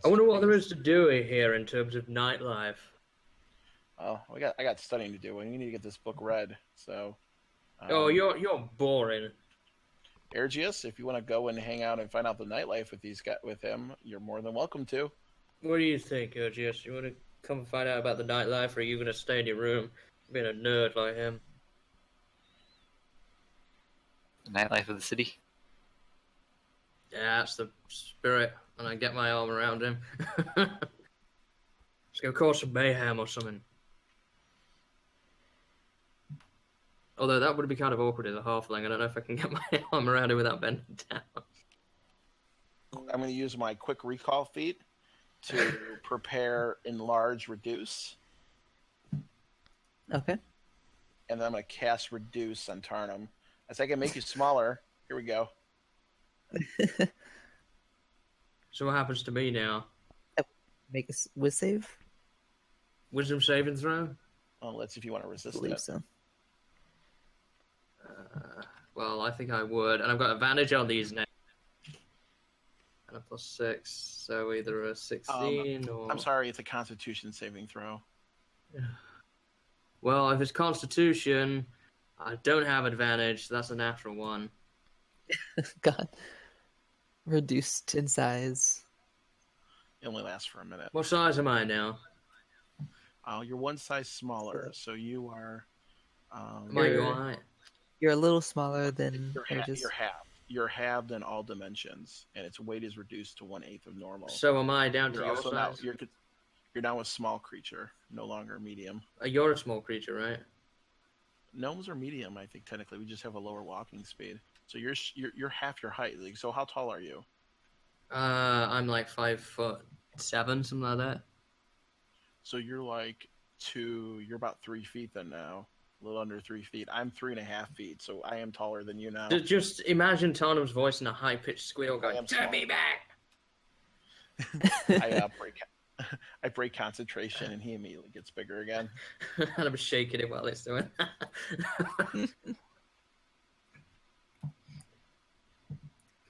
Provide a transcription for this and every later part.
got I such wonder a what big... there is to do here in terms of nightlife. Oh, I got studying to do. We need to get this book read. So, Oh, you're boring. Ergius, if you want to go and hang out and find out the nightlife with him, you're more than welcome to. What do you think, Jess? You want to come find out about the nightlife, or are you going to stay in your room being a nerd like him? The nightlife of the city. Yeah, that's the spirit, and I get my arm around him. Let's go cause some mayhem or something. Although that would be kind of awkward as a halfling. I don't know if I can get my arm around him without bending down. I'm going to use my quick recall feat to prepare, enlarge, reduce. Okay. And then I'm going to cast reduce on Tarnum. As I can make you smaller. Here we go. So what happens to me now? Make a whiz save? Wisdom saving throw? Well, let's see if you want to I resist believe it. so. Well, I think I would. And I've got advantage on these now. And a +6. So either a 16 or... I'm sorry, it's a Constitution saving throw. Well, if it's Constitution, I don't have advantage. So that's a natural 1. God. Reduced in size. It only lasts for a minute. What size am I now? You're one size smaller, so you are... Am I alright? You're a little smaller than You're halved in all dimensions, and its weight is reduced to 1/8 of normal. So am I down to You're your also size? now you're now a small creature, no longer medium. You're a small creature, right? Gnomes are medium, I think technically. We just have a lower walking speed. So you're half your height. Like, so how tall are you? I'm like 5'7", something like that. So you're you're about 3 feet then now. A little under 3 feet. I'm 3.5 feet, so I am taller than you now. Just imagine Tarnum's voice in a high-pitched squeal going, "Turn me back!" I break concentration, and he immediately gets bigger again. And I'm shaking it while it's doing.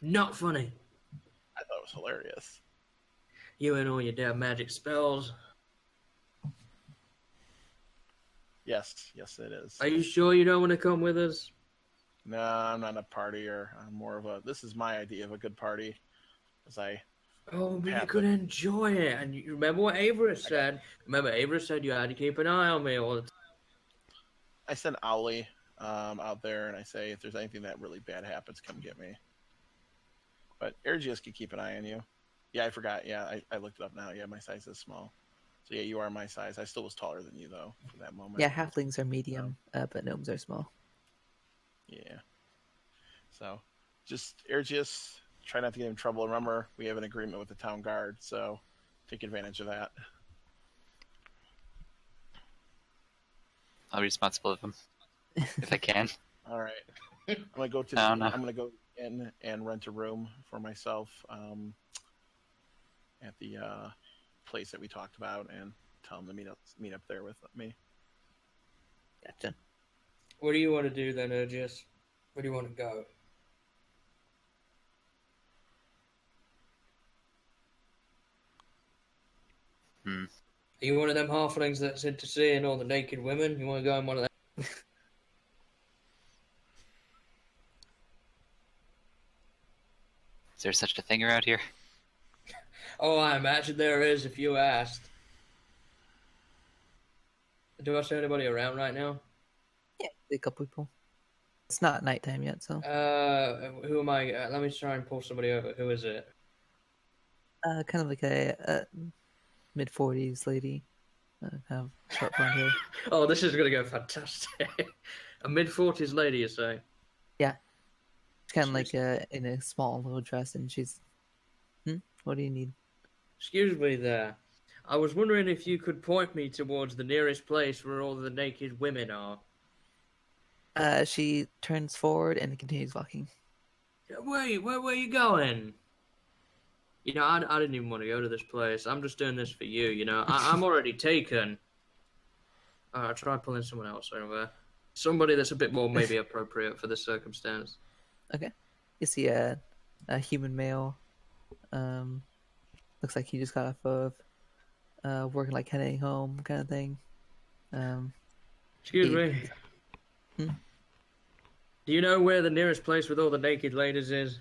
Not funny. I thought it was hilarious. You and all your damn magic spells. Yes, it is. Are you sure you don't want to come with us? No, I'm not a partier. I'm more of a... This is my idea of a good party. Oh, but you could enjoy it. And you remember what Averas said? Remember, Averas said you had to keep an eye on me all the time. I send Owly out there, and I say, if there's anything that really bad happens, come get me. But Ergius can keep an eye on you. Yeah, I forgot. Yeah, I looked it up now. Yeah, my size is small. So yeah, you are my size. I still was taller than you, though, for that moment. Yeah, halflings are medium, but gnomes are small. Yeah. So, just Ergius, try not to get in trouble. Remember, we have an agreement with the town guard, so take advantage of that. I'll be responsible of him if I can. All right. I'm gonna go to. I'm gonna go in and rent a room for myself at the place that we talked about, and tell them to meet up there with me. Gotcha. What do you want to do then, Ergius? Where do you want to go? Are you one of them halflings that's into seeing all the naked women? You want to go in one of them? Is there such a thing around here? Oh, I imagine there is if you asked. Do I see anybody around right now? Yeah, a couple people. It's not nighttime yet, so. Who am I? Let me try and pull somebody over. Who is it? Kind of like a mid-40s lady. Kind of short blonde hair. Oh, this is gonna go fantastic. A mid-40s lady, you say? Yeah. It's kind of like in a small little dress, and she's... What do you need? Excuse me there. I was wondering if you could point me towards the nearest place where all the naked women are. She turns forward and continues walking. Where are you going? You know, I didn't even want to go to this place. I'm just doing this for you, you know. I'm already taken. I'll try pulling someone else over. Somebody that's a bit more maybe appropriate for this circumstance. Okay. You see a human male Looks like he just got off of working, like heading home kind of thing. Excuse He- me. Hmm? Do you know where the nearest place with all the naked ladies is?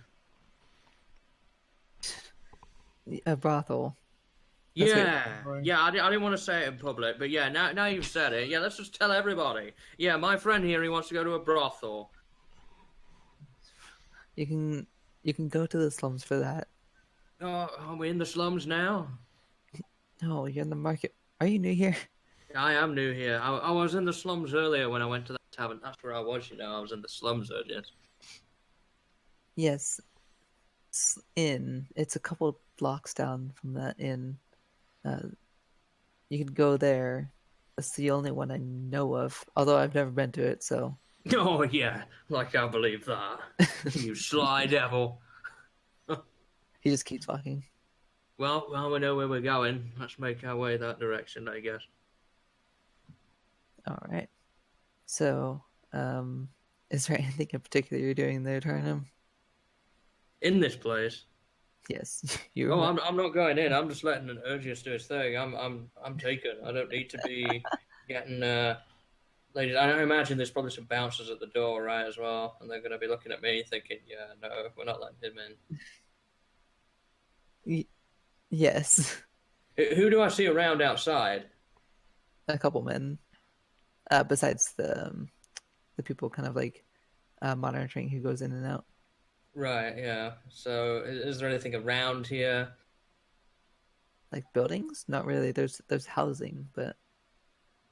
A brothel. That's what you're Yeah, looking for? yeah. I didn't want to say it in public, but yeah, now you've said it. Yeah, let's just tell everybody. Yeah, my friend here, he wants to go to a brothel. You can go to the slums for that. Oh, are we in the slums now? No, you're in the market. Are you new here? I am new here. I was in the slums earlier when I went to that tavern. That's where I was, you know. I was in the slums earlier. Yes. Inn. It's a couple blocks down from that inn. You could go there. That's the only one I know of. Although I've never been to it, so Oh, yeah. Like I believe that. You sly devil. he just keeps walking. Well, we know where we're going. Let's make our way that direction, I guess. All right. So, is there anything in particular you're doing there, Turnham? In this place. Yes, you. Oh, I'm not going in. I'm just letting Urgius do his thing. I'm taken. I don't need to be getting ladies. I imagine there's probably some bouncers at the door, right, as well, and they're going to be looking at me, thinking, "Yeah, no, we're not letting him in." Yes, Who do I see around outside? a couple men. Besides the people kind of like monitoring who goes in and out. Right. Yeah. So, is there anything around here? Like buildings? Not really. There's housing, but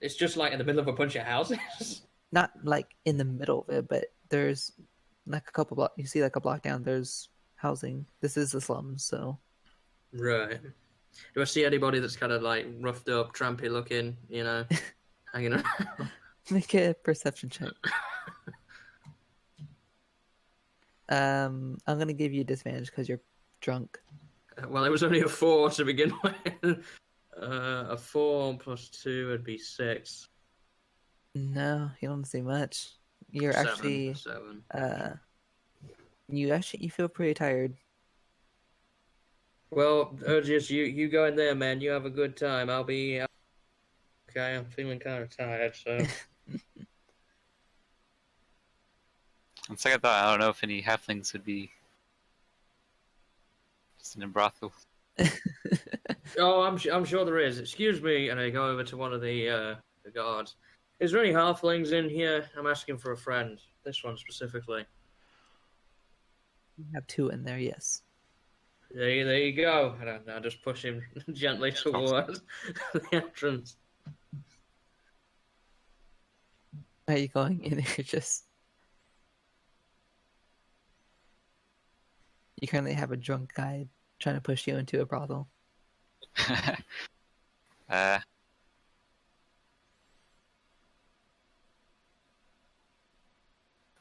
It's just like in the middle of a bunch of houses. not like in the middle of it. But there's like a couple block. You see like a block down. There's housing. This is the slums, so Right. Do I see anybody that's kind of like roughed up, trampy looking, you know, hanging around? make a perception check. I'm gonna give you disadvantage because you're drunk. Well, it was only a 4 to begin with. A 4 plus 2 would be 6. No, you don't see much. You're 7, actually 7. you feel pretty tired. Well, Urgius, you go in there, man. You have a good time. I'll be okay. I'm feeling kind of tired, so. On second thought, I don't know if any halflings would be just in a brothel. Oh, I'm sure there is. Excuse me, and I go over to one of the guards. Is there any halflings in here? I'm asking for a friend. This one specifically. You have 2 in there, yes. There you go. And I just push him gently towards the entrance. Are you going in there just? You currently have a drunk guy trying to push you into a brothel.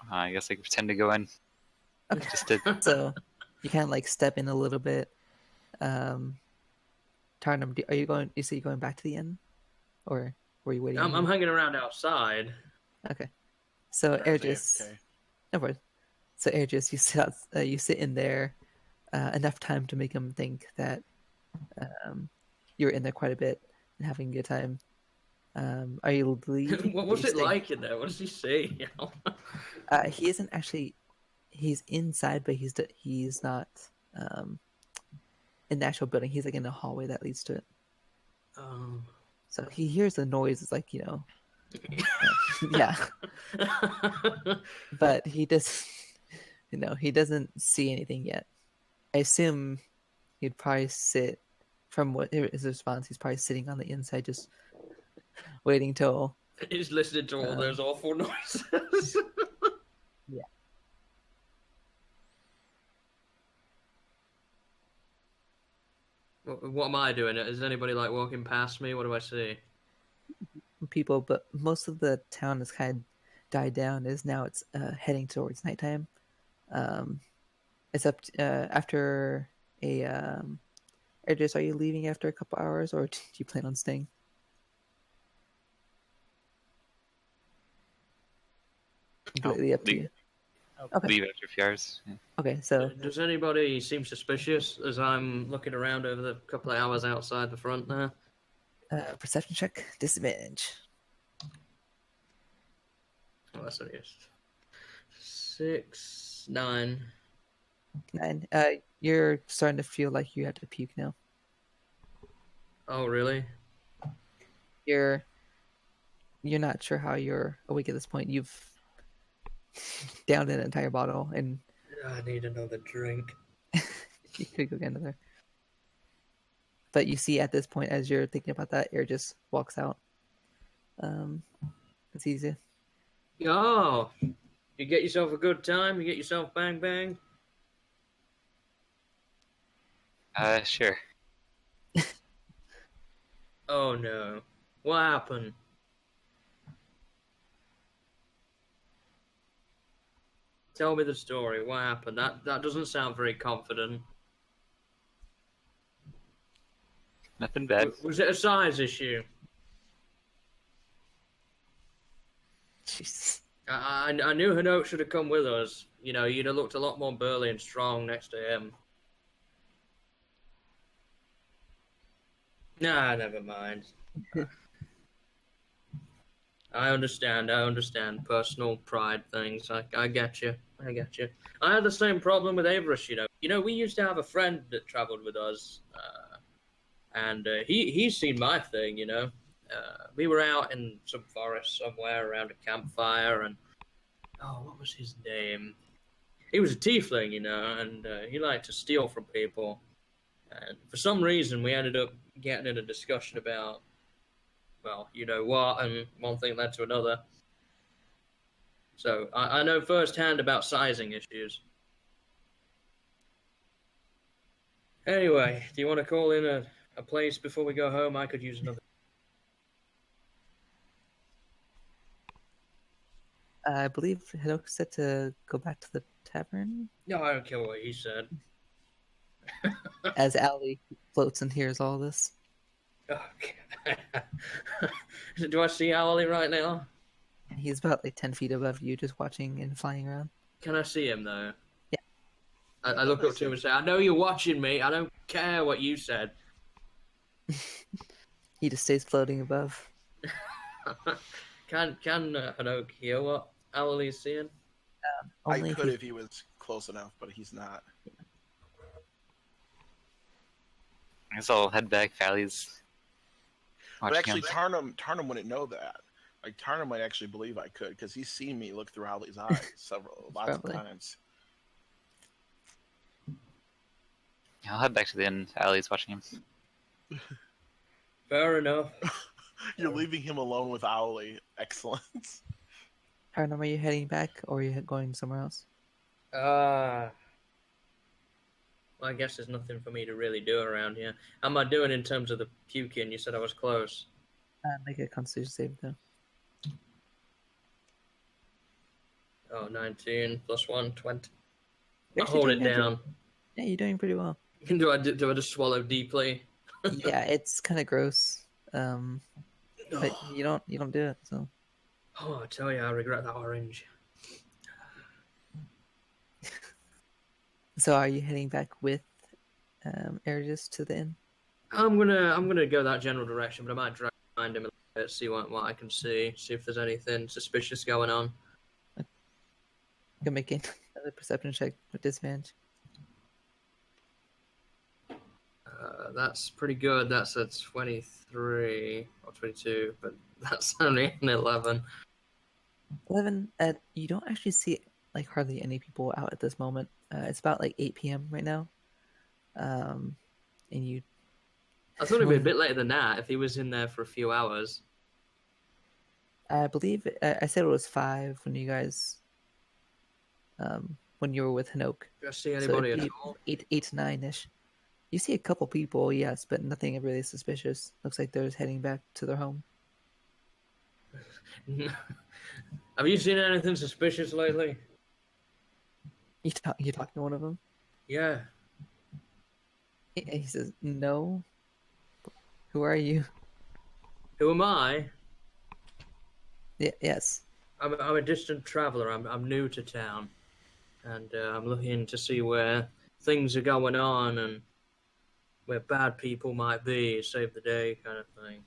I guess I could pretend to go in. Okay. Just to So you kind of like step in a little bit. Tarnum, are you going? You see, you going back to the inn, or were you waiting? I'm hanging around outside. Okay. So Or is Airgis, AFK? no worries. So Airgis, you sit in there enough time to make him think that you're in there quite a bit and having a good time. Are you leaving? What was it like in there? What does he say? He isn't actually. He's inside, but he's not in the actual building. He's like in the hallway that leads to it. Oh. So he hears the noise. It's like yeah, but he does. He doesn't see anything yet. I assume he'd probably sit. From what his response, he's probably sitting on the inside, just waiting till. He's listening to all those awful noises. Yeah. What am I doing? Is anybody like walking past me? What do I see? People, but most of the town has kind of died down. Is now it's heading towards nighttime. It's up after a. Are you leaving after a couple hours, or do you plan on staying? Completely up to you. Okay. leave after a few hours. Yeah. Okay, so Does anybody seem suspicious as I'm looking around over the couple of hours outside the front there? perception check, disadvantage. Oh, that's what it is. 6, 9. 9. You're starting to feel like you have to puke now. Oh, really? You're not sure how you're awake at this point. You've downed an entire bottle, and I need another drink. you could go get another. But you see, at this point, as you're thinking about that, Air just walks out. It's easy. Oh, you get yourself a good time. You get yourself bang bang. Sure. Oh no, what happened? Tell me the story. What happened? That doesn't sound very confident. Nothing bad. Was it a size issue? Jeez. I knew Hanoke should have come with us. You know, you'd have looked a lot more burly and strong next to him. Nah, never mind. I understand. Personal pride things. I get you. I had the same problem with Averas, you know. You know, we used to have a friend that traveled with us, and he's seen my thing, you know. We were out in some forest somewhere around a campfire, and what was his name? He was a tiefling, you know, and he liked to steal from people. And for some reason, we ended up getting in a discussion about, well, you know what, and one thing led to another. So I know firsthand about sizing issues. Anyway, do you want to call in a place before we go home? I could use another. I believe Hinoka said to go back to the tavern. No, I don't care what he said. As Allie floats and hears all this. Okay. Do I see Owly right now? He's about like 10 feet above you, just watching and flying around. Can I see him, though? Yeah. I look up to him and say, I know you're watching me. I don't care what you said. He just stays floating above. Can Hanoke hear what Owly's seeing? I Only could if he was close enough, but he's not. I guess I'll head back. Valley's But watching actually, him. Tarnum wouldn't know that. Like Tarnum might actually believe I could because he's seen me look through Holly's eyes lots of Probably. times. I'll head back to the inn. Allie's watching him. Fair enough. You're leaving him alone with Owly. Excellent. Tarnum, are you heading back or are you going somewhere else? Well, I guess there's nothing for me to really do around here. How am I doing in terms of the puking? You said I was close. Make a constitution save, though. Oh, 19 plus 1, 20. You're I'll actually hold it doing down. Yeah, you're doing pretty well. Do I just swallow deeply? Yeah, it's kind of gross. But you don't do it, so. Oh, I tell you, I regret that orange. So are you heading back with Aegis to the inn? I'm gonna go that general direction, but I might drag behind him a little bit, see what I can see if there's anything suspicious going on. You can make another perception check with disadvantage. That's pretty good. That's a 23 or 22, but that's only an 11. 11. You don't actually see like hardly any people out at this moment. It's about like 8 p.m. right now. And you. I thought it'd be a bit later than that if he was in there for a few hours. I believe I said it was 5 when you guys. When you were with Hanoke. Do I see anybody it'd at be all? 8 to 9ish. You see a couple people, yes, but nothing really suspicious. Looks like they're just heading back to their home. Have you seen anything suspicious lately? You talking to one of them? Yeah. He says, "No. Who are you?" Who am I? Yeah, yes. I'm a distant traveler. I'm new to town. and I'm looking to see where things are going on and where bad people might be, save the day kind of thing.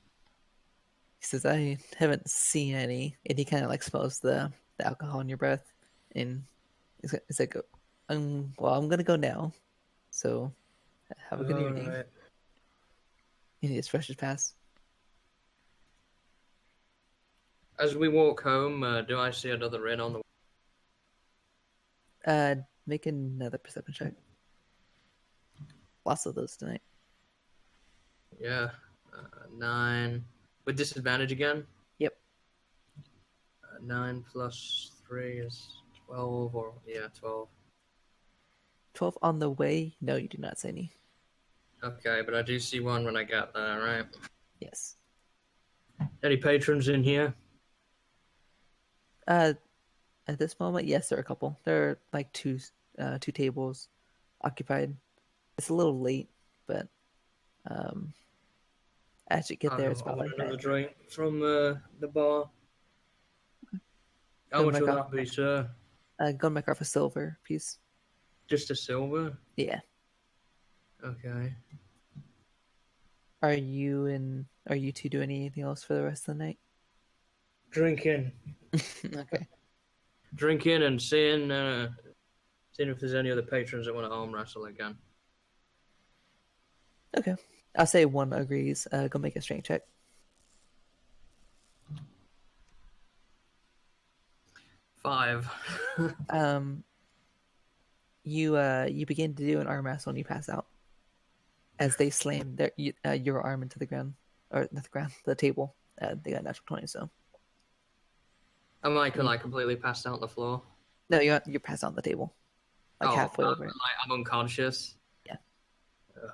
He says, I haven't seen any. And he kind of like smells the alcohol in your breath. And he's like, well, I'm going to go now. So have a good evening. Alright. And he just rushes past. As we walk home, do I see another inn on the Make another perception check. Lots of those tonight. Yeah. 9. With disadvantage again? Yep. 9 plus 3 is 12, or... Yeah, 12. 12 on the way. No, you do not see any. Okay, but I do see one when I get there, right? Yes. Any patrons in here? At this moment, yes, there are a couple. There are like two tables occupied. It's a little late, but as you get there, it's I about want like another that. drink from the bar. How Go much will back that be, sir? Go make off a silver piece. Just a silver? Yeah. Okay. Are you two doing anything else for the rest of the night? Drinking. Okay. Drinking and seeing if there's any other patrons that want to arm wrestle again. Okay. I'll say one agrees. Go make a strength check. 5. You begin to do an arm wrestle and you pass out as they slam your arm into the ground, or not the ground, the table. They got natural 20, so Am I completely passed out on the floor? no, you're passed out on the table, like halfway over. I'm unconscious. Yeah. Ugh.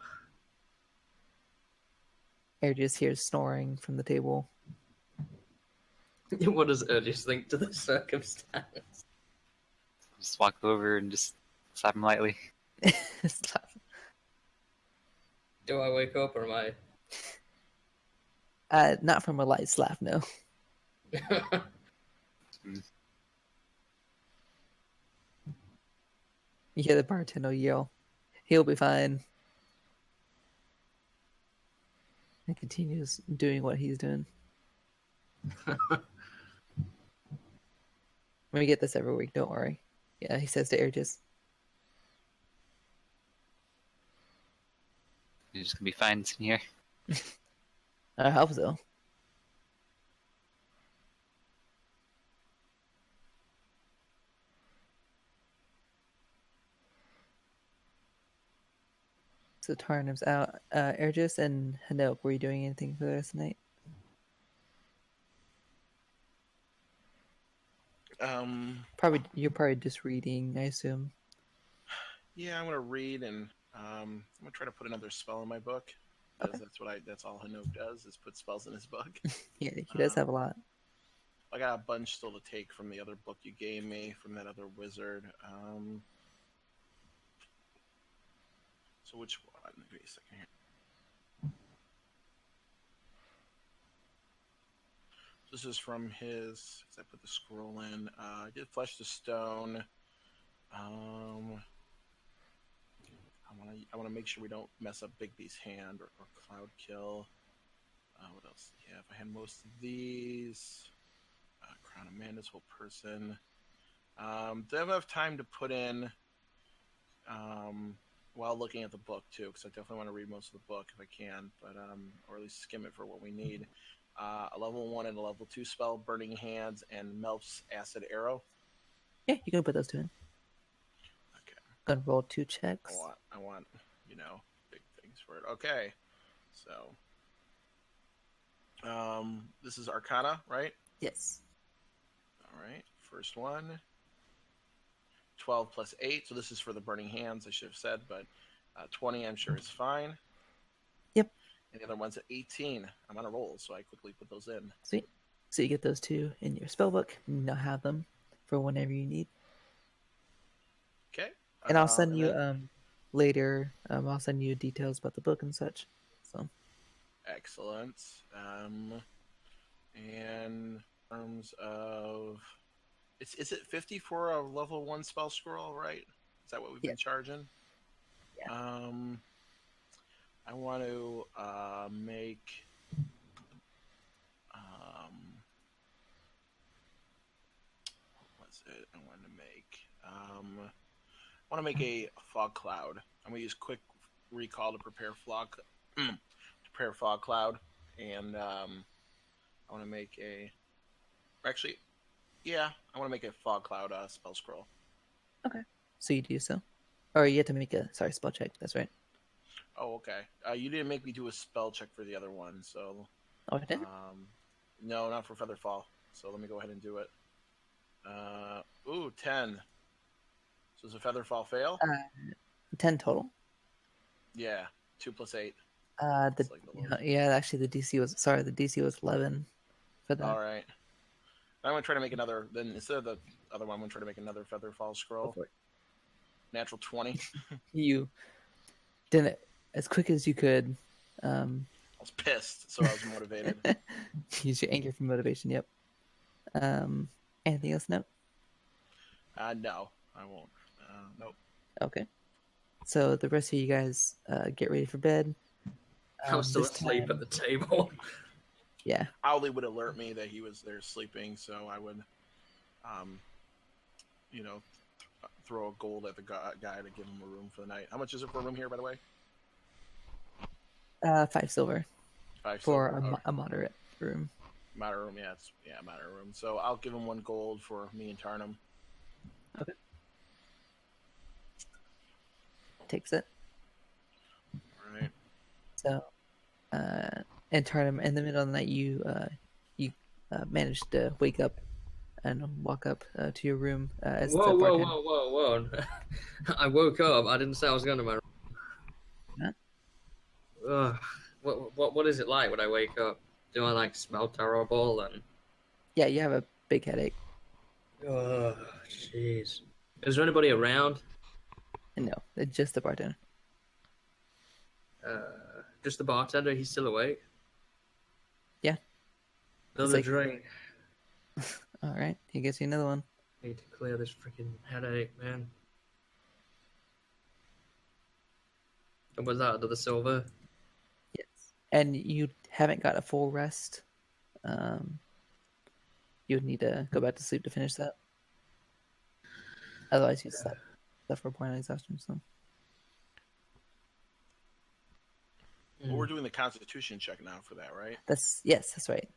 Air just hears snoring from the table. What does Urgis think to the circumstance? Just walk over and just slap him lightly. Do I wake up or am Not from a light slap, no. I? You hear the bartender yell, "He'll be fine." He continues doing what he's doing. We get this every week, don't worry. Yeah, he says to Airgis. You're just gonna be fine sitting here. I hope so. So Tarnum's out. Airgis and Hanoke, were you doing anything for the rest of the night? You're probably just reading, I assume. Yeah, I'm gonna read and I'm gonna try to put another spell in my book. Because that's all Hanoke does is put spells in his book. Yeah, he does have a lot. I got a bunch still to take from the other book you gave me from that other wizard. So which one? Give me a second here. This is from his. As I put the scroll in, I did Flesh to Stone. I want to make sure we don't mess up Bigby's hand or Cloud Kill. What else do you have? I had most of these. Crown of Madness, Whole Person. Do I have enough time to put in while looking at the book too? Because I definitely want to read most of the book if I can, but or at least skim it for what we need. A level 1 and a level 2 spell, Burning Hands and Melf's Acid Arrow. Yeah, you can put those two in. Okay. Gonna roll 2 checks. I want big things for it. Okay. So this is Arcana, right? Yes. All right. First one. 12 plus 8. So this is for the Burning Hands, I should have said, but 20 I'm sure is fine. Yep. And the other one's at 18. I'm on a roll, so I quickly put those in. Sweet. So you get those two in your spellbook. You now have them for whenever you need. Okay. And I'll send you later. I'll send you details about the book and such. So. Excellent. And in terms of Is it 50 for a level 1 spell scroll, right? Is that what we've Yeah. been charging? Yeah. I want to make what's it? I want to make a fog cloud. I'm gonna use quick recall to prepare fog cloud, and I want to make a. Actually, yeah, I want to make a fog cloud spell scroll. Okay. So you do so, or you have to make a spell check. That's right. Oh, okay. You didn't make me do a spell check for the other one, so. Oh, I did. No, not for Featherfall. So let me go ahead and do it. 10. So does a Featherfall fail? 10 total. Yeah, 2 plus 8. Actually, the DC was 11 for that. All right. I'm gonna try to make another. Then instead of the other one, I'm gonna try to make another Featherfall scroll. Natural 20. You did it as quick as you could. I was pissed, so I was motivated. Use your anger for motivation. Yep. Anything else? No. No, I won't. Nope. Okay. So the rest of you guys get ready for bed. I was still asleep at the table. Yeah. Owly would alert me that he was there sleeping, so I would, throw a gold at the guy to give him a room for the night. How much is it for a room here, by the way? 5 silver. 5 for silver. a moderate room. Moderate room, moderate room. So I'll give him 1 gold for me and Tarnum. Okay. Takes it. All right. So, and Tarnum, in the middle of the night, you managed to wake up and walk up to your room. As Whoa. I woke up. I didn't say I was going to my room. Huh? What is it like when I wake up? Do I like smell terrible? And yeah, you have a big headache. Oh, jeez. Is there anybody around? No, it's just the bartender. Just the bartender? He's still awake? Yeah. Another drink. All right, he gets you another one. Need to clear this freaking headache, man. And was that under the silver? Yes. And you haven't got a full rest. You would need to go back to sleep to finish that. Otherwise, you suffer a point of exhaustion. So. Well, we're doing the Constitution check now for that, right? That's right.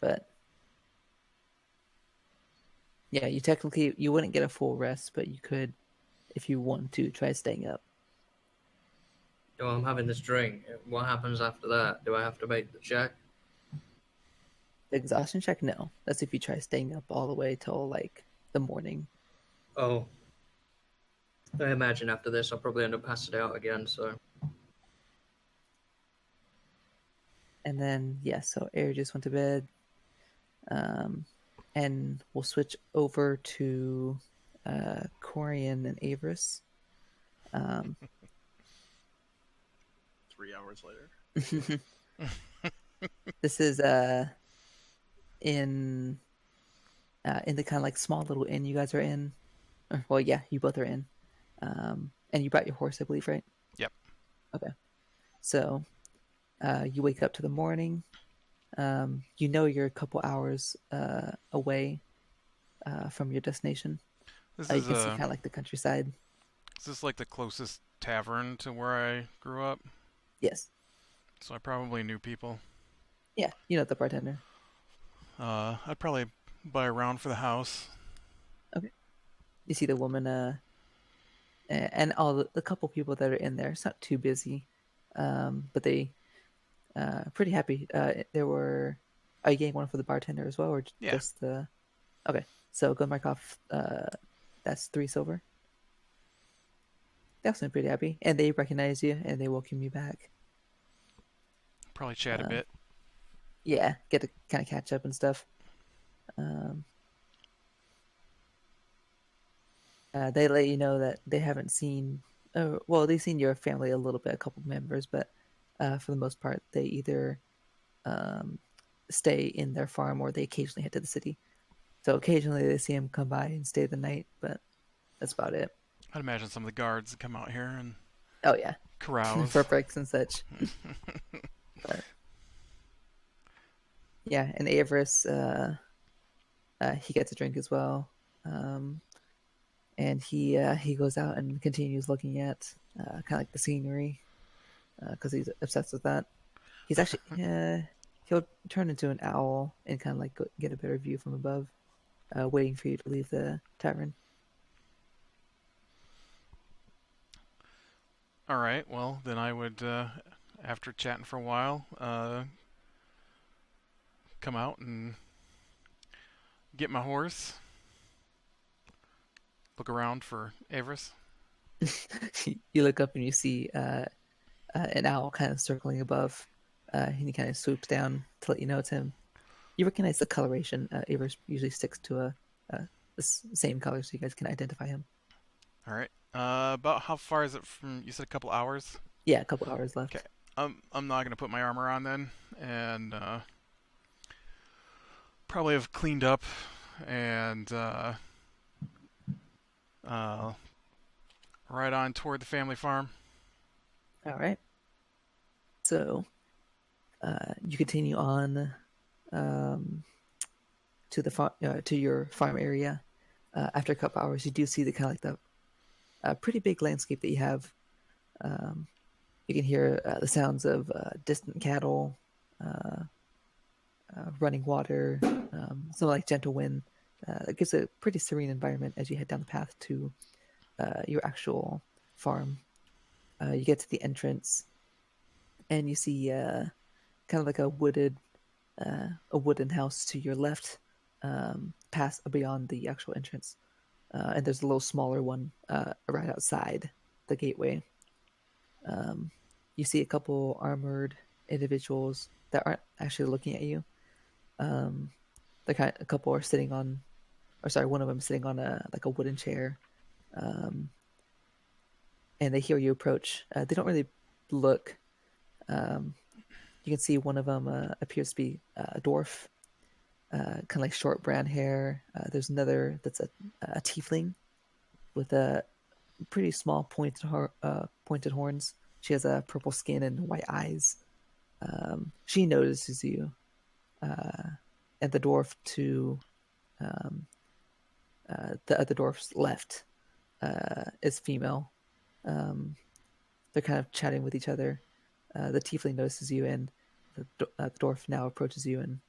But yeah, you wouldn't get a full rest, but you could, if you want to, try staying up. Oh, I'm having this drink. What happens after that? Do I have to make the check? The exhaustion check? No. That's if you try staying up all the way till like the morning. Oh. I imagine after this I'll probably end up passing out again, so. And then, so Air just went to bed. And we'll switch over to Corian and Averas. 3 hours later. This is in the kind of like small little inn you guys are in. Well, yeah, you both are in. And you brought your horse, I believe, right? Yep. Okay. So you wake up to the morning. You're a couple hours away from your destination. This You is can see kind of like the countryside. Is this like the closest tavern to where I grew up? Yes. So I probably knew people. Yeah, you know the bartender. I'd probably buy a round for the house. Okay. You see the woman and all the couple people that are in there. It's not too busy, but they pretty happy. Are you getting one for the bartender as well, or just the? Okay, so go mark off. That's 3 silver. They also pretty happy, and they recognize you, and they welcome you back. Probably chat a bit. Yeah, get to kind of catch up and stuff. They let you know that they haven't seen. They've seen your family a little bit, a couple members, but for the most part, they either stay in their farm or they occasionally head to the city. So occasionally they see him come by and stay the night, but that's about it. I'd imagine some of the guards come out here and Oh yeah, carouse. for breaks and such. But yeah, and Averas, he gets a drink as well, and he goes out and continues looking at kind of like the scenery because he's obsessed with that. He's actually he'll turn into an owl and kind of like get a better view from above, waiting for you to leave the tavern. All right, well, then I would, after chatting for a while, come out and get my horse, look around for Averas. You look up and you see an owl kind of circling above, and he kind of swoops down to let you know it's him. You recognize the coloration. Averas usually sticks to the same color, so you guys can identify him. All right. About how far is it from? You said a couple hours. Yeah, a couple hours left. Okay. I'm not gonna put my armor on then, and probably have cleaned up and right on toward the family farm. All right. So you continue on to the to your farm area. After a couple hours, you do see the kind of like the pretty big landscape that you have. You can hear the sounds of distant cattle, running water, some like gentle wind. It gives a pretty serene environment as you head down the path to your actual farm. You get to the entrance, and you see kind of like a wooden house to your left, past beyond the actual entrance, and there's a little smaller one right outside the gateway. You see a couple armored individuals that aren't actually looking at you. A couple are sitting on, or sorry, one of them is sitting on a wooden chair, and they hear you approach. They don't really look. You can see one of them appears to be a dwarf, kind of like short brown hair. There's another that's a tiefling with a pretty small pointed horns. She has a purple skin and white eyes. She notices you, and the dwarf to the other dwarf's left is female. They're kind of chatting with each other. The tiefling notices you, and the dwarf now approaches you, and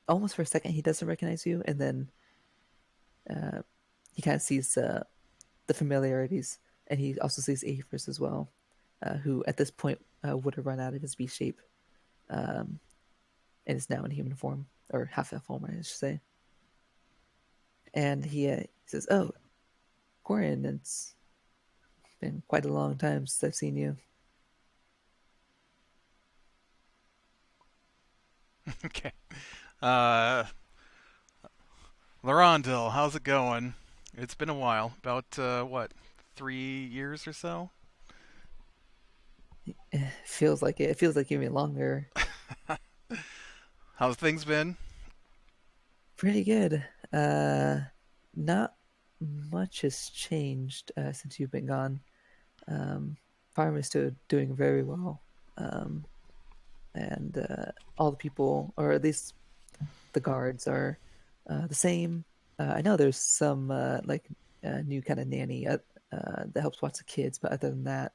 almost for a second he doesn't recognize you, and then he kind of sees the familiarities, and he also sees Averas as well, who at this point would have run out of his beast shape, and is now in human form, or half-elf form, I should say. And he says, "Oh, Corian, it's been quite a long time since I've seen you." Okay. Larondil, how's it going? It's been a while. About, what, 3 years or so? Feels like it. It feels like even longer. How's things been? Pretty good. Not much has changed since you've been gone. Farm is still doing very well. And all the people, or at least the guards, are the same. I know there's some new kind of nanny that helps watch the kids, but other than that,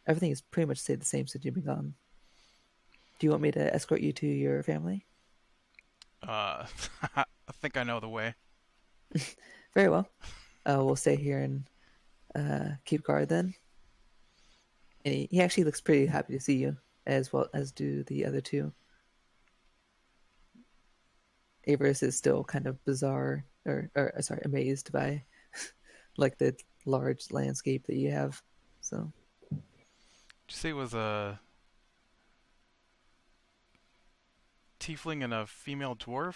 everything has pretty much stayed the same since you've been gone. Do you want me to escort you to your family? I think I know the way. Very well. We'll stay here and keep guard then. And he actually looks pretty happy to see you, as well as do the other two. Averas is still kind of bizarre, or sorry, amazed by like the large landscape that you have. So, Did you say it was a tiefling and a female dwarf?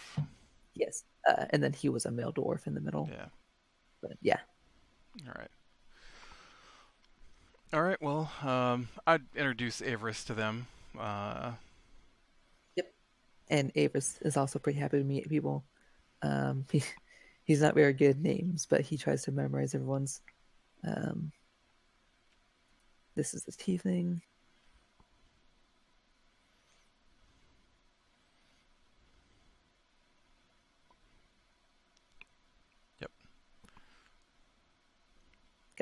yes. And then he was a male dwarf in the middle. Yeah. But yeah. All right. All right. Well, I'd introduce Averas to them. Yep. And Avis is also pretty happy to meet people. He's not very good at names, but he tries to memorize everyone's. This is the tiefling. Yep.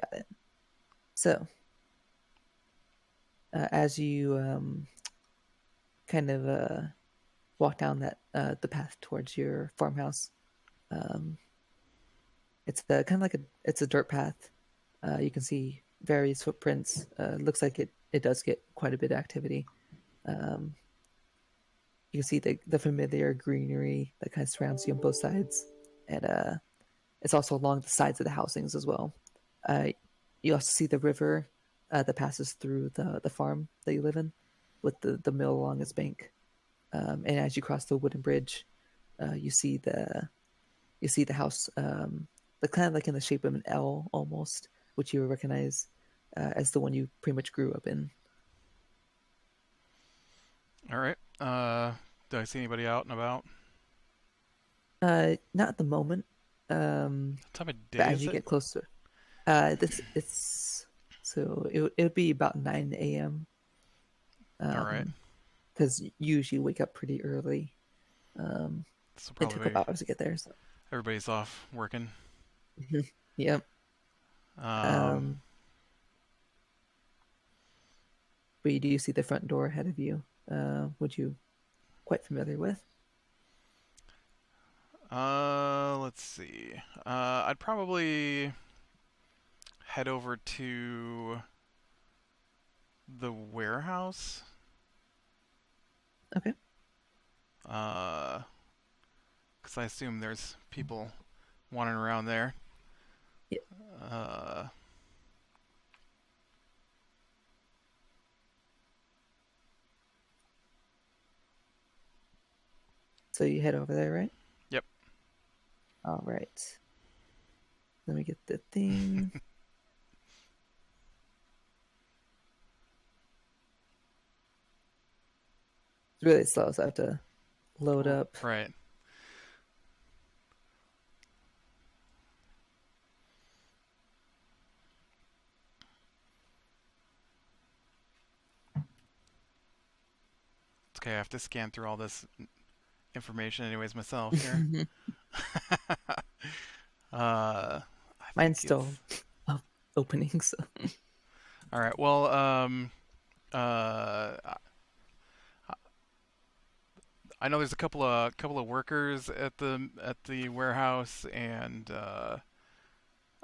Got it. So, as you kind of walk down the path towards your farmhouse, it's kind of like it's a dirt path. You can see various footprints. Looks like it does get quite a bit of activity. You can see the familiar greenery that kind of surrounds you on both sides, and it's also along the sides of the housings as well. You also see the river that passes through the farm that you live in, with the mill along its bank. And as you cross the wooden bridge, you see the house, the kind of like in the shape of an L almost, which you recognize as the one you pretty much grew up in. All right. Do I see anybody out and about? Not at the moment. What time of But day as is you it? get closer, it's so it would be about 9 a.m. All right. Because you usually wake up pretty early. So It took a probably couple hours to get there. So. everybody's off working. Yep. Um, But you do see the front door ahead of you, which you quite familiar with. let's see. I'd probably head over to the warehouse. Okay. Because I assume there's people wandering around there. Yeah. So you head over there, right? Yep. All right. Let me get the thing. It's really slow, so I have to load up. Right. It's okay, I have to scan through all this information anyways myself here. I Mine's think still it's... opening, so. All right. Well, uh, I know there's a couple of workers at the warehouse, and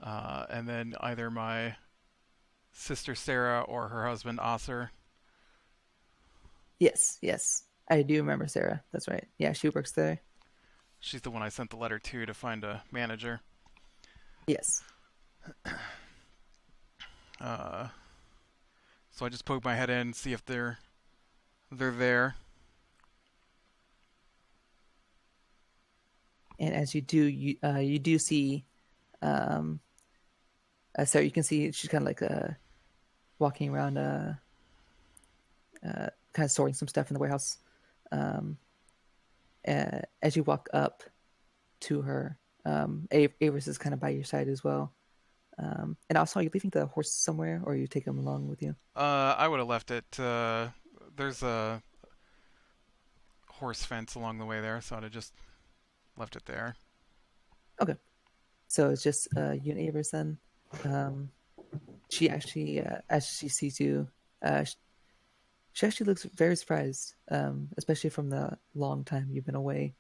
then either my sister Sarah or her husband Aser. Yes. I do remember Sarah. That's right. Yeah, she works there. She's the one I sent the letter to find a manager. Yes. So I just poke my head in, see if they're there. And as you do, you do see, Sarah. You can see she's kind of like walking around, kind of sorting some stuff in the warehouse. As you walk up to her, Avers is kind of by your side as well. And also, are you leaving the horse somewhere, or you take him along with you? I would have left it. There's a horse fence along the way there, so I'd have just left it there. Okay. So it's just you and Avers then. She actually, as she sees you, she actually looks very surprised, especially from the long time you've been away.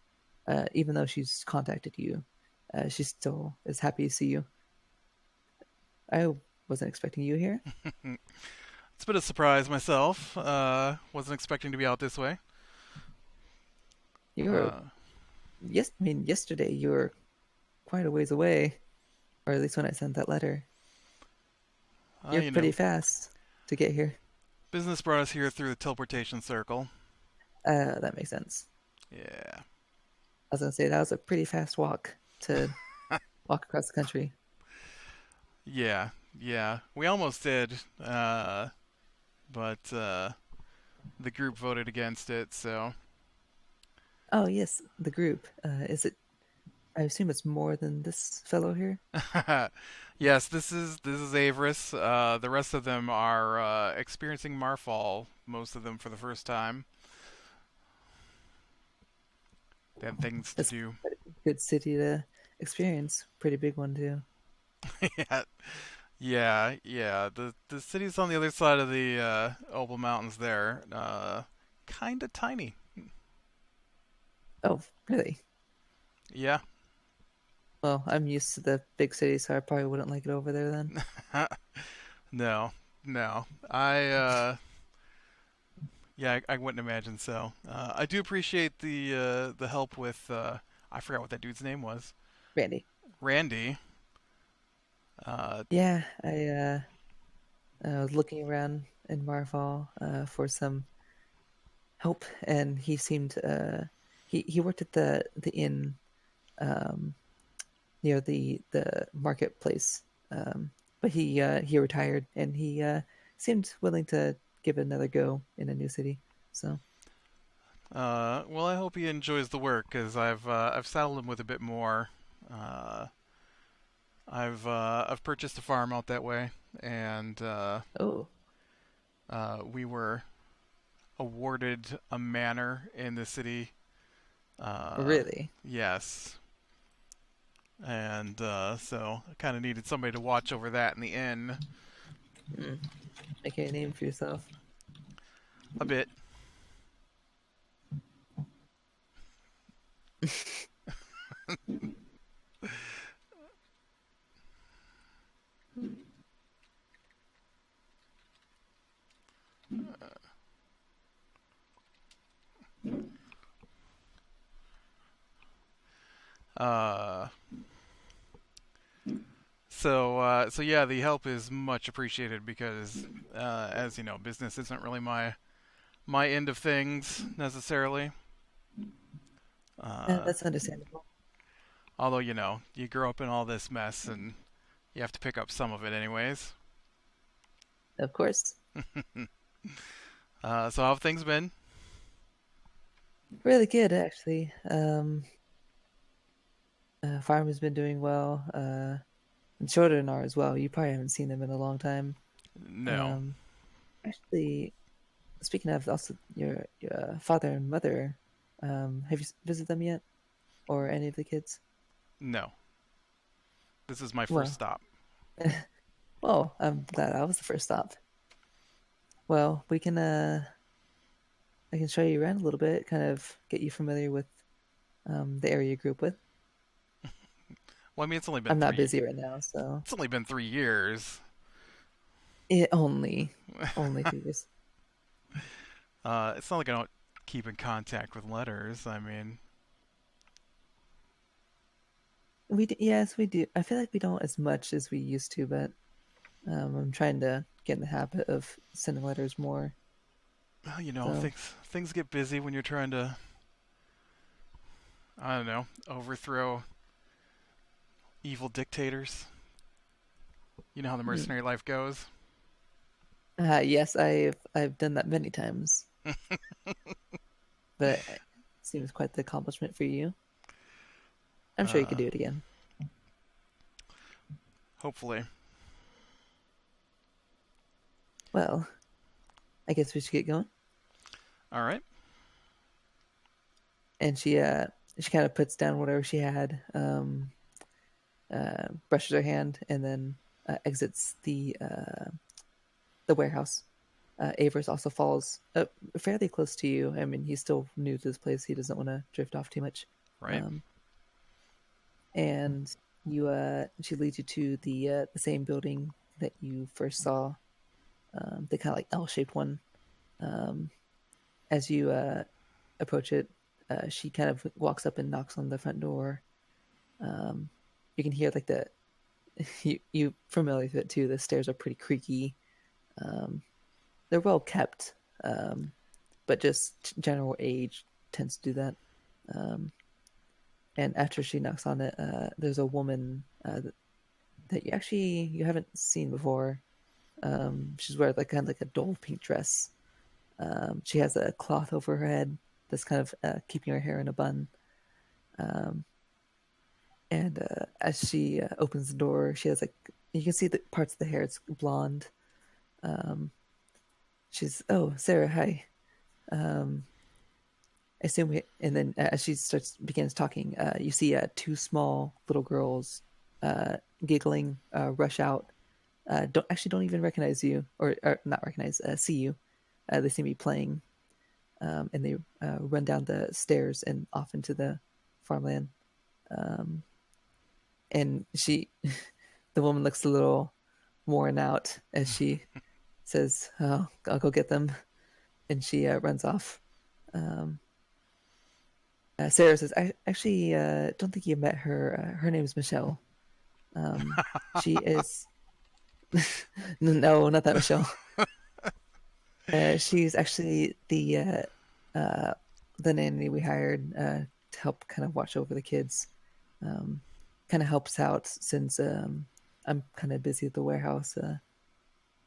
Even though she's contacted you, she still is happy to see you. I wasn't expecting you here. It's a bit of a surprise myself. Wasn't expecting to be out this way. You were, yesterday you were quite a ways away, or at least when I sent that letter. You're pretty fast to get here. Business brought us here through the teleportation circle. That makes sense. Yeah. I was gonna say that was a pretty fast walk to walk across the country. Yeah. We almost did, but the group voted against it, so Oh yes, the group. Is it? I assume it's more than this fellow here. Yes, this is Averas. The rest of them are experiencing Marfall. Most of them for the first time. They had things to That's do. quite a good city to experience. Pretty big one too. Yeah, yeah. The city's on the other side of the Opal Mountains. There, kind of tiny. Oh, really? Yeah. Well, I'm used to the big cities, so I probably wouldn't like it over there then. No, no. Yeah, I wouldn't imagine so. I do appreciate the help with I forgot what that dude's name was. Randy. Randy. Uh, Yeah, I was looking around in Marfall for some help, and he seemed he worked at the inn um, near the marketplace, but he retired, and he seemed willing to give it another go in a new city. So, well, I hope he enjoys the work because I've saddled him with a bit more. Uh, I've purchased a farm out that way, and oh, we were awarded a manor in the city. really? Yes, and so I kind of needed somebody to watch over that in the inn Hmm. Make a name for yourself. a bit. Uh, so yeah, the help is much appreciated because, as you know, business isn't really my end of things necessarily. Uh, That's understandable. although you grow up in all this mess and you have to pick up some of it anyways. Of course. So how have things been? Really good, actually. Farm has been doing well. And children are as well. You probably haven't seen them in a long time. No, Um, actually, speaking of also your father and mother, have you visited them yet, or any of the kids? no. This is my first Well, stop. well, I'm glad I was the first stop. Well, I can show you around a little bit, kind of get you familiar with the area you grew up with. Well, I mean, it's only been I'm not three. busy right now, so It's only been 3 years. it only 2 years. It's not like I don't keep in contact with letters. I mean, Yes, we do. I feel like we don't as much as we used to, but I'm trying to get in the habit of sending letters more. well, So, things get busy when you're trying to, I don't know, overthrow evil dictators. You know how the hmm. mercenary life goes. Yes, I've done that many times, but it seems quite the accomplishment for you. I'm sure you could Uh, do it again. hopefully. Well, I guess we should get going. All right. And she kind of puts down whatever she had, brushes her hand, and then exits the warehouse. Avers also falls fairly close to you. I mean, he's still new to this place. He doesn't want to drift off too much. Right. Um, and she leads you to the same building that you first saw, the kind of like L-shaped one. Um, as you approach it, she kind of walks up and knocks on the front door. Um, you can hear like the you familiar with it too. The stairs are pretty creaky. Um, they're well kept, but just general age tends to do that. Um, and after she knocks on it, there's a woman that you haven't seen before. She's wearing like kind of like a dull pink dress. She has a cloth over her head, that's kind of keeping her hair in a bun. And as she opens the door, she has like, you can see the parts of the hair, it's blonde. She's, oh, Sarah, hi. I assume, and then as she begins talking, you see two small little girls giggling, rush out. Don't even recognize you, or not recognize, see you. They seem to be playing, and they run down the stairs and off into the farmland. And she, the woman looks a little worn out as she says, "Oh, I'll go get them," and she runs off. Sarah says, "I actually don't think you met her. Her name is Michelle. She is no, not that Michelle. She's actually the nanny we hired to help kind of watch over the kids. Kind of helps out since I'm kind of busy at the warehouse,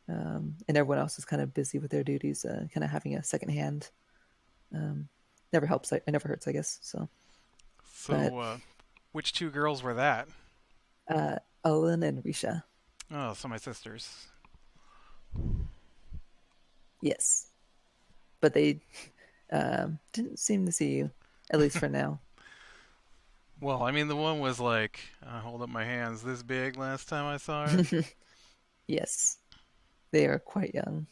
and everyone else is kind of busy with their duties. Kind of having a second hand never helps. It never hurts, I guess. So, which two girls were that? Ellen and Risha. Oh, so my sisters. Yes, but they didn't seem to see you, at least for now. Well, I mean, the one was like, hold up my hands this big last time I saw her. Yes, they are quite young.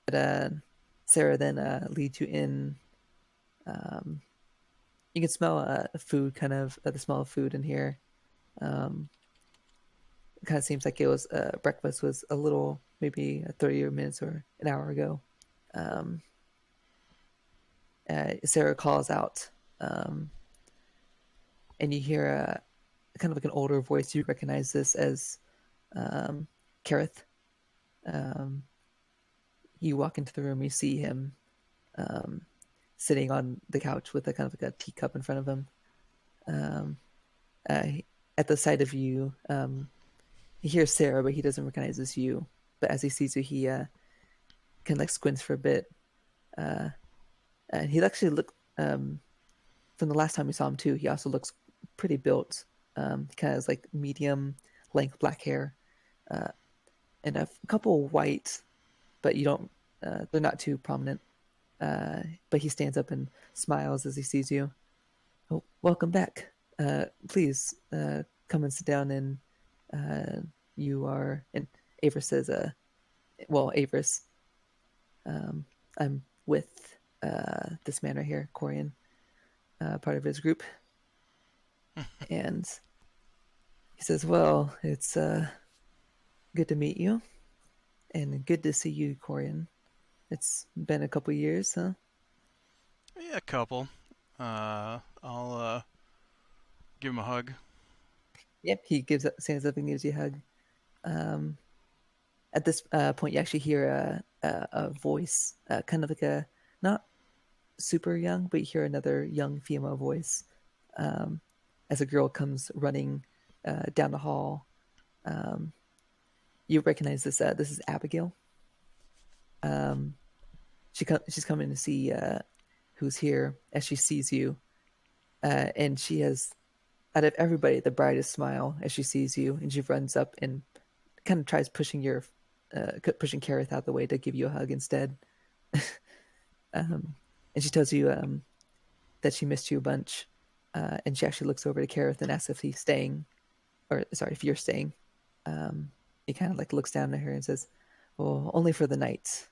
But Sarah then leads you in. You can smell food, kind of the smell of food in here. It kind of seems like it was breakfast was a little, maybe 30 minutes or an hour ago. Sarah calls out, and you hear kind of like an older voice. You recognize this as Kareth. You walk into the room, you see him sitting on the couch with a kind of like a teacup in front of him. At the sight of you, he hears Sarah, but he doesn't recognize it's you. But as he sees you, he kind of like squints for a bit. And he actually look from the last time we saw him too. He also looks pretty built. Kind of has like medium length black hair, and a couple white, but you don't. They're not too prominent. But he stands up and smiles as he sees you. Oh, welcome back. Please come and sit down. And you are. And Averis says, "Well, Averis, I'm with this man right here, Corian, part of his group." And he says, "Well, it's good to meet you, and good to see you, Corian. It's been a couple years, huh?" Yeah, a couple. I'll give him a hug. Yep, he stands up and gives you a hug. At this point, you actually hear a voice, kind of like a, not super young, but you hear another young female voice as a girl comes running down the hall. You recognize this. This is Abigail. She's coming to see who's here as she sees you, and she has, out of everybody, the brightest smile as she sees you, and she runs up and kind of tries pushing Kareth out of the way to give you a hug instead. And she tells you that she missed you a bunch, and she actually looks over to Kareth and asks if he's staying, or sorry, if you're staying. He kind of like looks down at her and says, "Well, only for the night,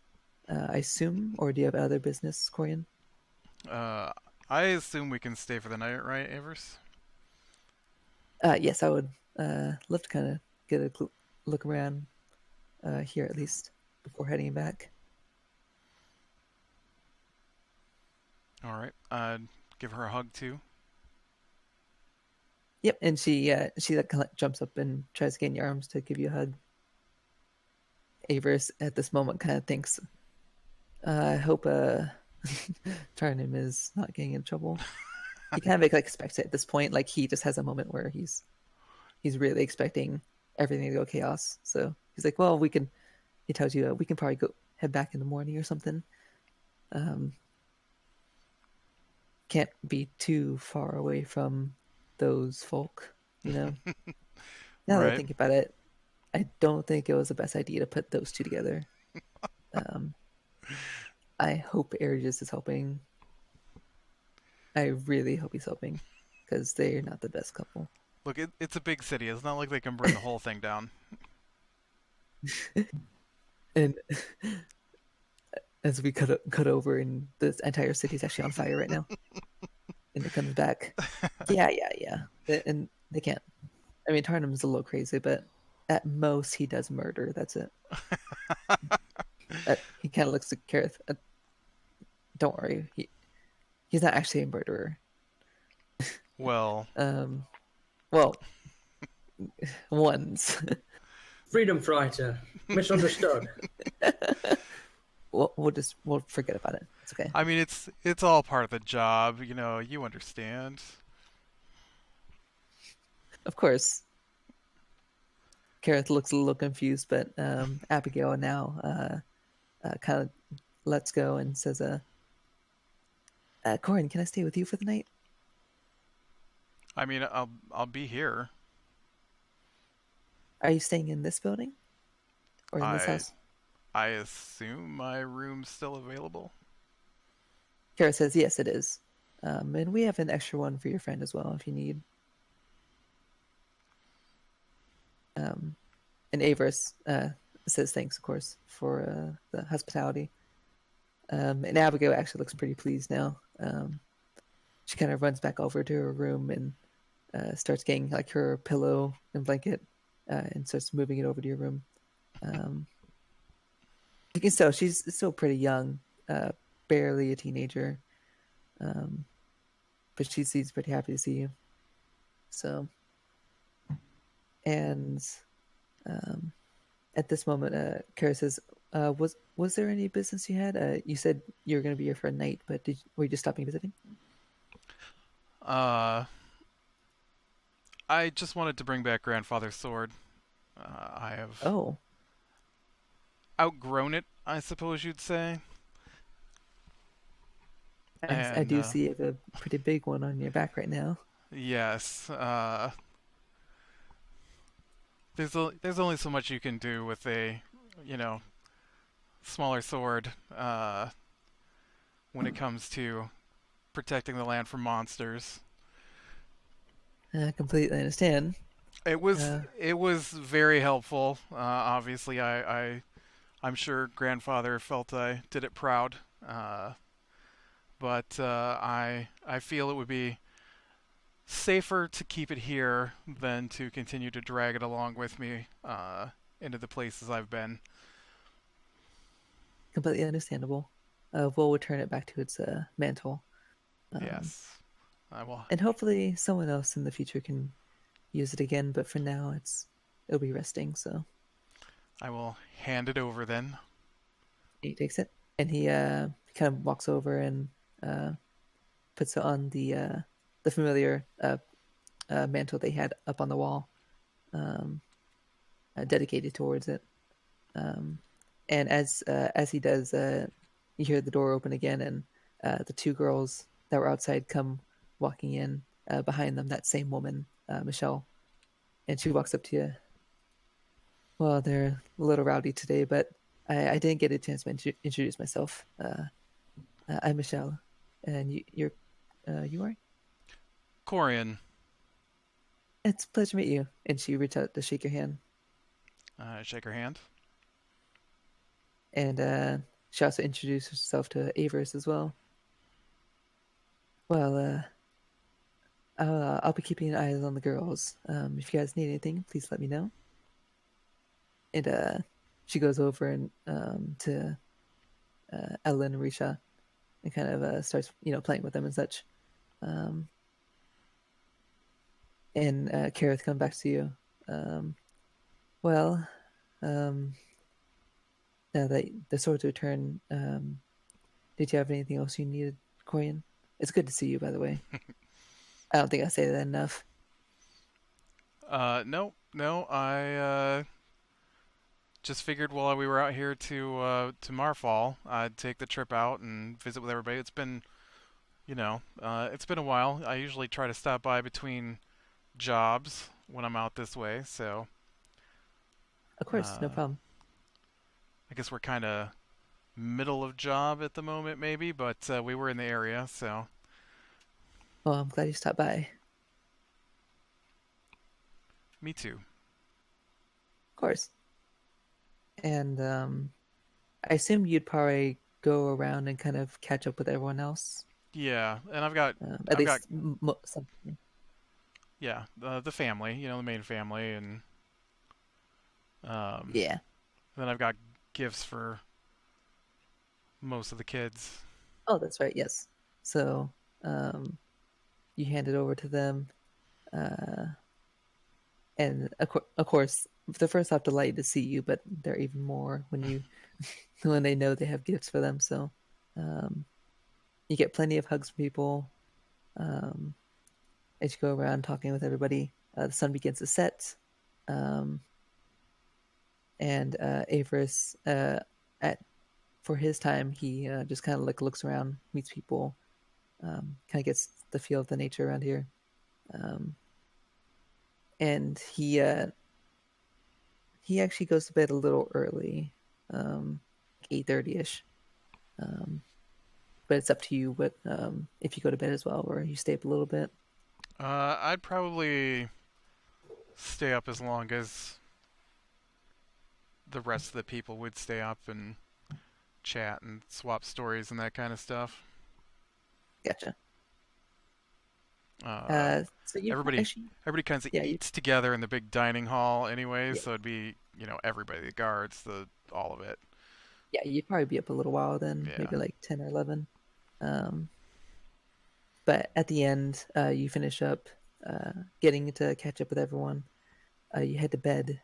I assume, or do you have other business, Corian?" I assume we can stay for the night, right, Averis? Yes, I would love to kind of get a look around here at least before heading back. All right. I'd give her a hug too. Yep, and she like kind of jumps up and tries to get in your arms to give you a hug. Averis at this moment kind of thinks, "I hope Tarnum is not getting in trouble." He kind of like expects it at this point. Like he just has a moment where he's really expecting everything to go chaos. So he's like, "Well, we can." He tells you we can probably go head back in the morning or something. can't be too far away from those folk, you know? Now that I Right. think about it, I don't think it was the best idea to put those two together. I hope Aries is helping. I really hope he's helping, because they're not the best couple. Look, it's a big city. It's not like they can burn the whole thing down. And as we cut over, and this entire city is actually on fire right now, and it comes back. Yeah. And they can't. I mean, Tarnum's a little crazy, but at most he does murder. That's it. He kind of looks to Kareth. Don't worry, he's not actually a murderer. Well, Well, once. Freedom fighter. Misunderstood. We'll forget about it. It's okay. I mean, it's all part of the job. You know, you understand. Of course. Kareth looks a little confused, but Abigail now kind of lets go and says, Corin, can I stay with you for the night? I mean, I'll be here. Are you staying in this building? Or in this house? I assume my room's still available. Kara says, yes, it is. And we have an extra one for your friend as well, if you need. And Averas says thanks, of course, for the hospitality. And Abigail actually looks pretty pleased now. She kind of runs back over to her room and starts getting like her pillow and blanket and starts moving it over to your room. You can tell she's still pretty young, barely a teenager, but she seems pretty happy to see you. So, and at this moment, Kara says, "Was there any business you had? You said you were going to be here for a night, but were you just stopping visiting?" I just wanted to bring back Grandfather's sword. I have outgrown it, I suppose you'd say. I do see you have a pretty big one on your back right now. Yes. There's only so much you can do with a, smaller sword when it comes to protecting the land from monsters. I completely understand. It was very helpful. Obviously, I'm sure Grandfather felt I did it proud. But I feel it would be safer to keep it here than to continue to drag it along with me into the places I've been. Completely understandable. We'll return it back to its mantle. Yes, I will. And hopefully someone else in the future can use it again, but for now it'll be resting, so. I will hand it over then. He takes it, and he kind of walks over and puts it on the familiar mantle they had up on the wall, dedicated towards it. And as he does, you hear the door open again, and the two girls that were outside come walking in behind them. That same woman, Michelle, and she walks up to you. Well, they're a little rowdy today, but I didn't get a chance to introduce myself. I'm Michelle, and you are? Corian. It's a pleasure to meet you. And she reached out to shake your hand. Shake her hand. And she also introduced herself to Averas as well. Well, I'll be keeping an eye on the girls. If you guys need anything, please let me know. And she goes over and to Ellen and Risha and kind of starts, playing with them and such. And Kareth comes back to you. Now that the sword's returned, did you have anything else you needed, Corian? It's good to see you, by the way. I don't think I say that enough. No, just figured while we were out here to Marfall, I'd take the trip out and visit with everybody. It's been, it's been a while. I usually try to stop by between jobs when I'm out this way, so Of course, no problem. I guess we're kind of middle of job at the moment, maybe, but we were in the area, so Well, I'm glad you stopped by. me too. Of course. And I assume you'd probably go around and kind of catch up with everyone else. Yeah, and I've got At I've least got some. yeah, the family, the main family, and Yeah. then I've got gifts for most of the kids. Oh, that's right. Yes. So, you hand it over to them, and of course, the first have delighted to see you, but they're even more when you when they know they have gifts for them. So, you get plenty of hugs from people as you go around talking with everybody. The sun begins to set, and Averis, for his time, he just kind of like looks around, meets people, kind of gets the feel of the nature around here, and he actually goes to bed a little early, 8:30ish. But it's up to you what if you go to bed as well or you stay up a little bit. I'd probably stay up as long as the rest of the people would stay up and chat and swap stories and that kind of stuff. Gotcha. So you everybody actually, everybody kind of yeah, eats together in the big dining hall anyway, Yeah. so it'd be, everybody, the guards, all of it. yeah, you'd probably be up a little while then, Yeah. maybe like 10 or 11. But at the end, you finish up getting to catch up with everyone. You head to bed,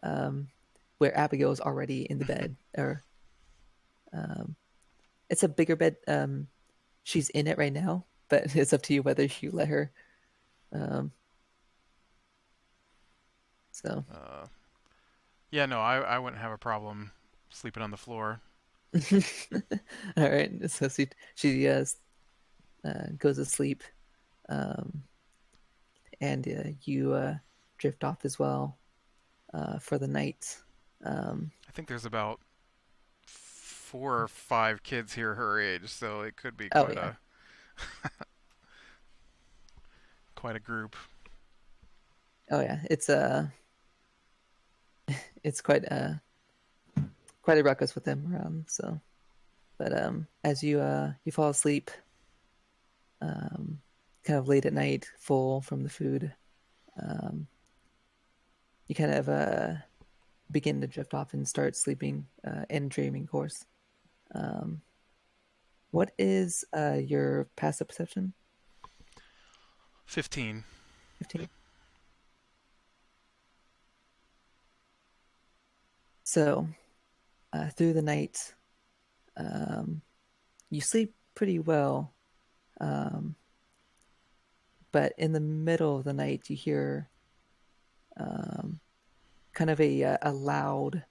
where Abigail is already in the bed. Or it's a bigger bed. She's in it right now, but it's up to you whether you let her. So Yeah, no, I wouldn't have a problem sleeping on the floor. all right, so she goes to sleep, and you drift off as well for the night. I think there's about 4 or 5 kids here her age, so it could be Oh, quite yeah. quite a group. Oh yeah, it's quite a ruckus with them around. So, but as you fall asleep, kind of late at night, full from the food, you kind of begin to drift off and start sleeping and dreaming. Of course. What is your passive perception? 15. 15. So, through the night, you sleep pretty well, but in the middle of the night, you hear kind of a loud,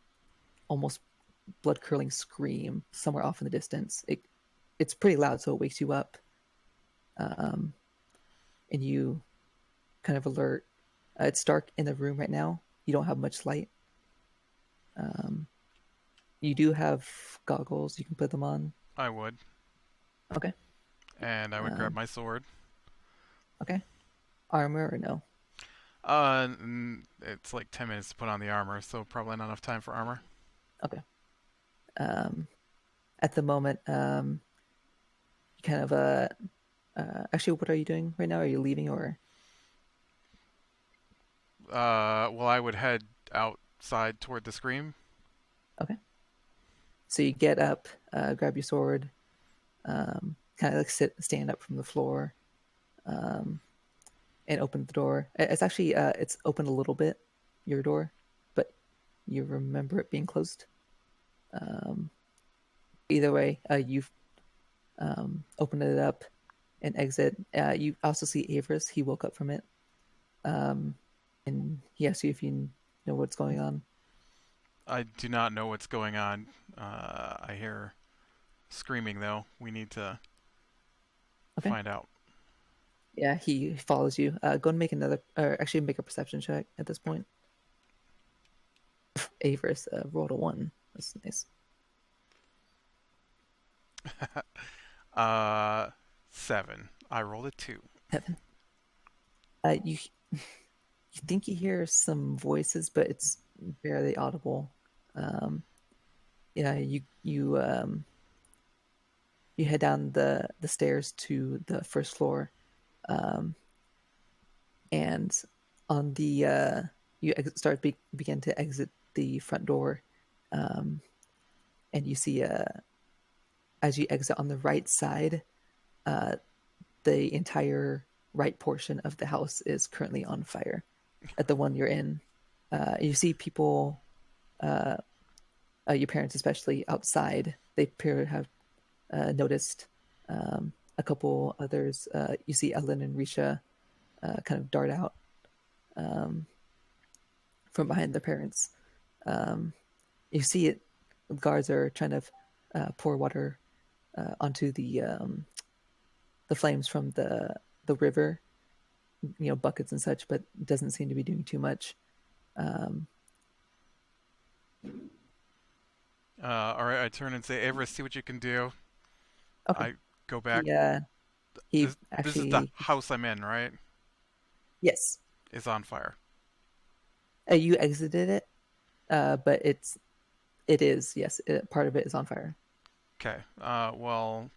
almost blood-curdling scream somewhere off in the distance. It's pretty loud, so it wakes you up, and you kind of alert. It's dark in the room right now. You don't have much light. You do have goggles. You can put them on. I would. Okay. And I would grab my sword. Okay. Armor or no? It's like 10 minutes to put on the armor, so probably not enough time for armor. Okay. At the moment, you kind of actually, what are you doing right now? Are you leaving or? Well, I would head outside toward the scream. Okay. So you get up, grab your sword, kind of like stand up from the floor, and open the door. It's actually it's open a little bit, your door, but you remember it being closed. Either way, you've opened it up and exit. You also see Averis. He woke up from it, and he asks you if you know what's going on. I do not know what's going on. I hear screaming though. We need to Okay. find out. Yeah, he follows you. Go and make another, or actually make a perception check at this point. Averis rolled a 1. That's nice. 7. I rolled a 2. Heaven. You think you hear some voices, but it's barely audible. Yeah, you head down the stairs to the first floor, and on the you begin to exit the front door, and you see as you exit on the right side, the entire right portion of the house is currently on fire. At the one you're in, you see people, your parents especially, outside. They appear to have noticed. A couple others, you see Ellen and Risha kind of dart out from behind their parents. You see it. Guards are trying to pour water onto the flames from the river, buckets and such, but doesn't seem to be doing too much. All right, I turn and say, Averis, see what you can do. Okay. I go back. He This actually, is the house I'm in, right? yes, Is on fire. you exited it, but it is, yes, part of it is on fire. Okay. Well,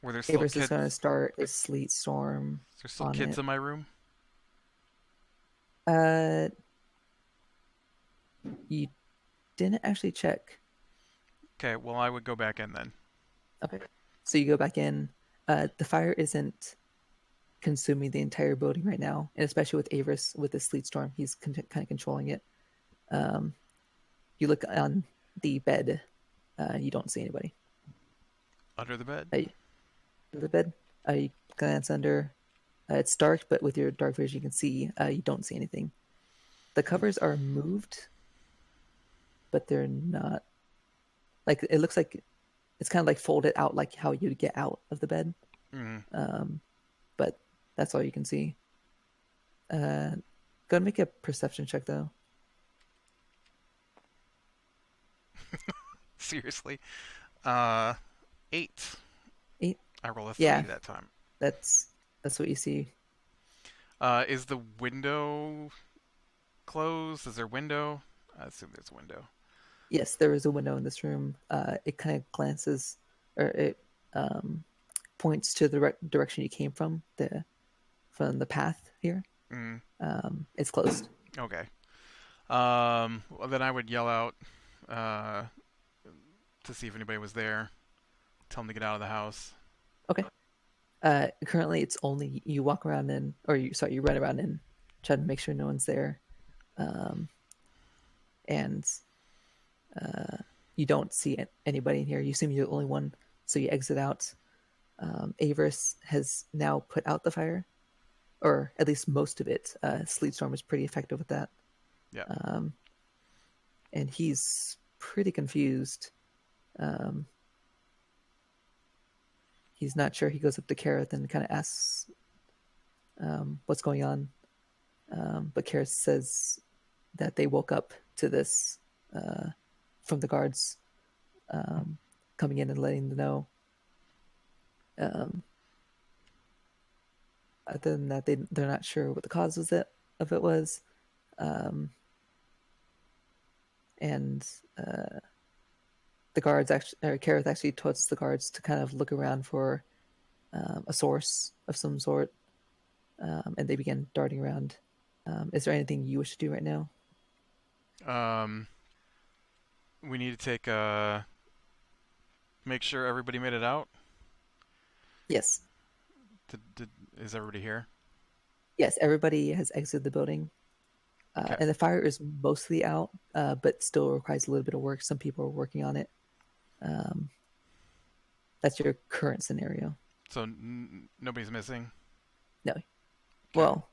were there still Averis kids? is going to start a sleet storm. Is there still on kids it. in my room? You didn't actually check. Okay. Well, I would go back in then. Okay. So you go back in. The fire isn't consuming the entire building right now, and especially with Averis with the sleet storm, he's kind of controlling it. You look on the bed. You don't see anybody. Under the bed. Under the bed. You glance under. It's dark, but with your dark vision, you can see. You don't see anything. The covers are moved, but they're not. Like, it looks like it's kind of like folded out, like how you'd get out of the bed. Mm-hmm. But that's all you can see. Go and make a perception check, though. Seriously. 8. 8. I roll a 3 Yeah. that time. That's what you see. Is the window closed? Is there a window? I assume there's a window. Yes, there is a window in this room. It kind of glances, or it points to the direction you came from the path here. Mm. It's closed. Okay. Well, then I would yell out to see if anybody was there. Tell them to get out of the house. Okay. Currently, it's only you walk around you run around and try to make sure no one's there, and you don't see anybody in here. You assume you're the only one, so you exit out. Averis has now put out the fire, or at least most of it. Sleet Storm is pretty effective with that. Yeah. And he's pretty confused. He's not sure. He goes up to Kareth and kind of asks what's going on. But Kareth says that they woke up to this from the guards coming in and letting them know. Other than that, they're not sure what the cause of it was. And the guards Kareth actually tells the guards to kind of look around for a source of some sort, and they begin darting around. Is there anything you wish to do right now? We need to take make sure everybody made it out. Yes. Is everybody here? Yes, everybody has exited the building. Okay. And the fire is mostly out, but still requires a little bit of work. Some people are working on it. That's your current scenario. So nobody's missing? No. Okay. Well,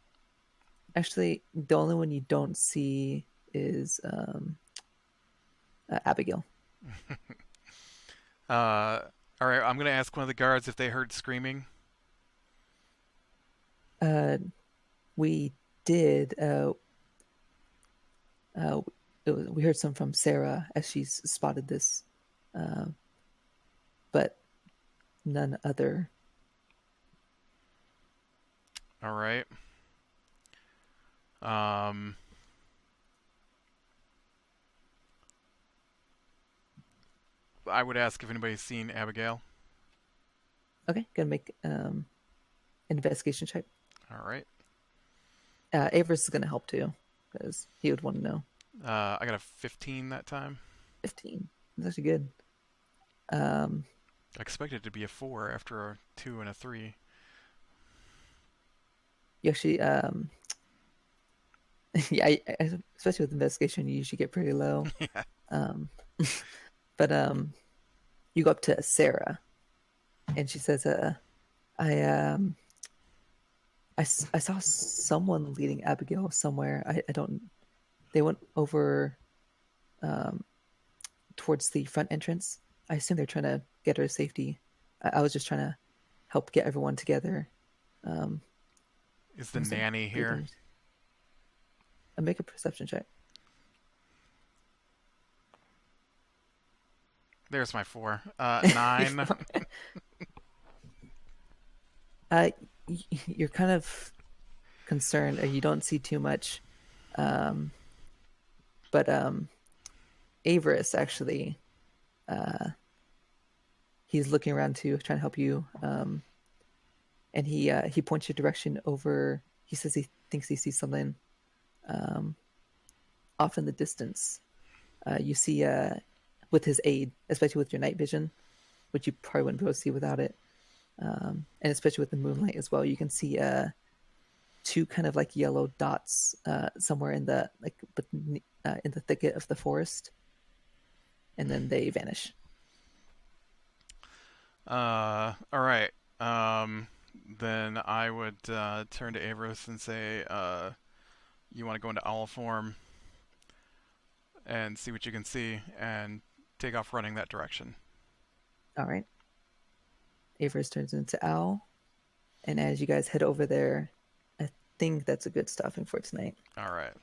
actually, the only one you don't see is Abigail. All right, I'm gonna ask one of the guards if they heard screaming. We did. We heard some from Sarah as she's spotted this, but none other. All right. I would ask if anybody's seen Abigail. Okay, gonna make an investigation check. All right. Averas is gonna help too, because he would want to know. I got a 15 that time. 15. That's actually good. I expected it to be a 4 after a 2 and a 3. You actually, yeah, especially with investigation, you usually get pretty low. Yeah. But you go up to Sarah, and she says, I saw someone leading Abigail somewhere. I don't. They went over towards the front entrance. I assume they're trying to get her to safety. I was just trying to help get everyone together. Is the nanny here? Make a perception check. There's my 4. 9. You're kind of concerned, or you don't see too much. But Averas actually, he's looking around too, trying to help you. And he points your direction over. He says he thinks he sees something off in the distance. You see, with his aid, especially with your night vision, which you probably wouldn't be able to see without it, and especially with the moonlight as well, you can see 2 kind of like yellow dots somewhere in the in the thicket of the forest, and then they vanish. All right. Then I would turn to Averas and say, you want to go into owl form and see what you can see, and take off running that direction. All right. Averas turns into owl, and as you guys head over there, I think that's a good stopping for tonight. All right.